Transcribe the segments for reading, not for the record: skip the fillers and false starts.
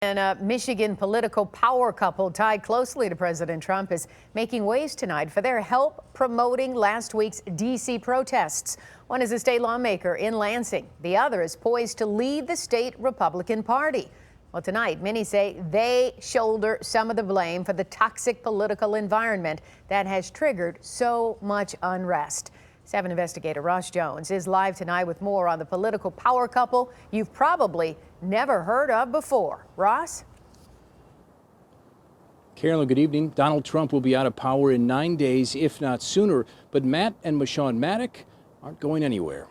And a Michigan political power couple tied closely to President Trump is making waves tonight for their help promoting last week's D.C. protests. One is a state lawmaker in Lansing. The other is poised to lead the state Republican Party. Well, tonight, many say they shoulder some of the blame for the toxic political environment that has triggered so much unrest. 7 investigator Ross Jones is live tonight with more on the political power couple you've probably never heard of before. Ross? Carolyn, good evening. Donald Trump will be out of power in 9 days, if not sooner. But Matt and Meshawn Maddock aren't going anywhere.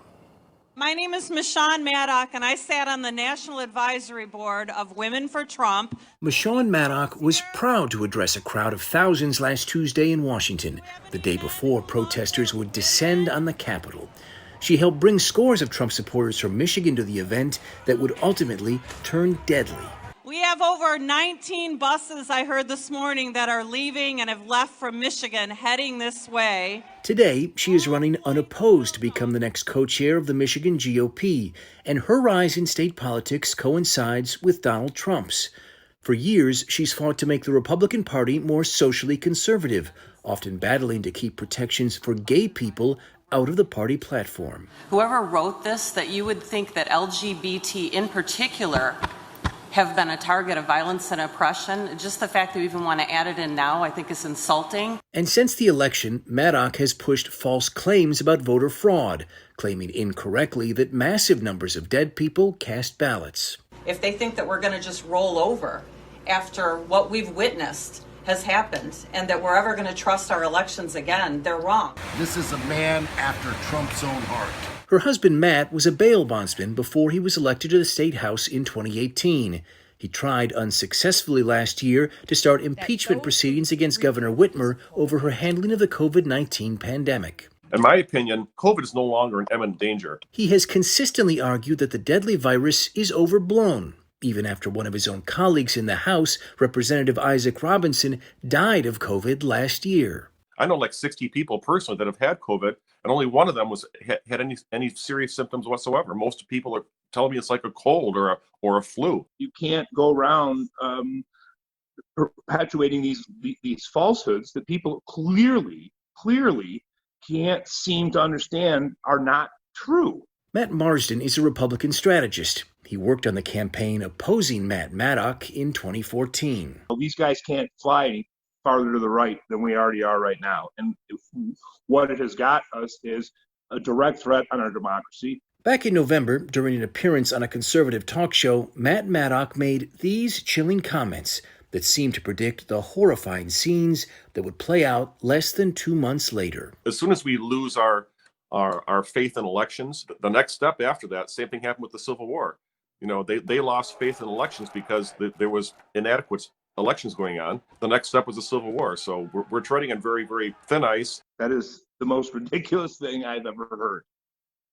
My name is Meshawn Maddock, and I sat on the National Advisory Board of Women for Trump. Meshawn Maddock was proud to address a crowd of thousands last Tuesday in Washington, the day before protesters would descend on the Capitol. She helped bring scores of Trump supporters from Michigan to the event that would ultimately turn deadly. We have over 19 buses, I heard this morning, that are leaving and have left from Michigan heading this way. Today, she is running unopposed to become the next co-chair of the Michigan GOP, and her rise in state politics coincides with Donald Trump's. For years, she's fought to make the Republican Party more socially conservative, often battling to keep protections for gay people out of the party platform. Whoever wrote this, that you would think that LGBT in particular have been a target of violence and oppression. Just the fact that we even want to add it in now, I think is insulting. And since the election, Maddock has pushed false claims about voter fraud, claiming incorrectly that massive numbers of dead people cast ballots. If they think that we're going to just roll over after what we've witnessed has happened and that we're ever going to trust our elections again, they're wrong. This is a man after Trump's own heart. Her husband, Matt, was a bail bondsman before he was elected to the state house in 2018. He tried unsuccessfully last year to start impeachment proceedings against Governor Whitmer over her handling of the COVID-19 pandemic. In my opinion, COVID is no longer an imminent danger. He has consistently argued that the deadly virus is overblown, even after one of his own colleagues in the House, Representative Isaac Robinson, died of COVID last year. I know like 60 people personally that have had COVID, and only one of them had any serious symptoms whatsoever. Most people are telling me it's like a cold or a flu. You can't go around perpetuating these falsehoods that people clearly can't seem to understand are not true. Matt Marsden is a Republican strategist. He worked on the campaign opposing Matt Maddock in 2014. These guys can't fly any farther to the right than we already are right now. And what it has got us is a direct threat on our democracy. Back in November, during an appearance on a conservative talk show, Matt Maddock made these chilling comments that seemed to predict the horrifying scenes that would play out less than 2 months later. As soon as we lose our faith in elections, the next step after that, same thing happened with the Civil War. You know, they lost faith in elections because there was inadequate elections going on. The next step was the Civil War. So we're treading on very, very thin ice. That is the most ridiculous thing I've ever heard.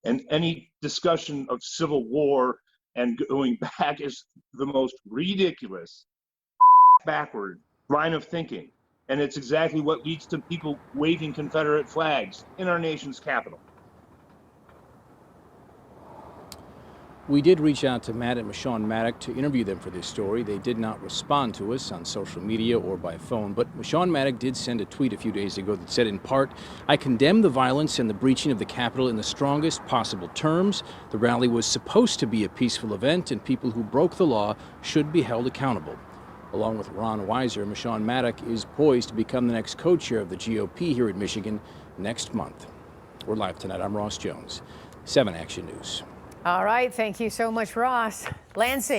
And any discussion of Civil War and going back is the most ridiculous, backward line of thinking. And it's exactly what leads to people waving Confederate flags in our nation's capital. We did reach out to Matt and Meshawn Maddock to interview them for this story. They did not respond to us on social media or by phone, but Meshawn Maddock did send a tweet a few days ago that said, in part, "I condemn the violence and the breaching of the Capitol in the strongest possible terms. The rally was supposed to be a peaceful event, and people who broke the law should be held accountable." Along with Ron Weiser, Meshawn Maddock is poised to become the next co-chair of the GOP here in Michigan next month. We're live tonight. I'm Ross Jones, 7 Action News. All right. Thank you so much, Ross. Lansing.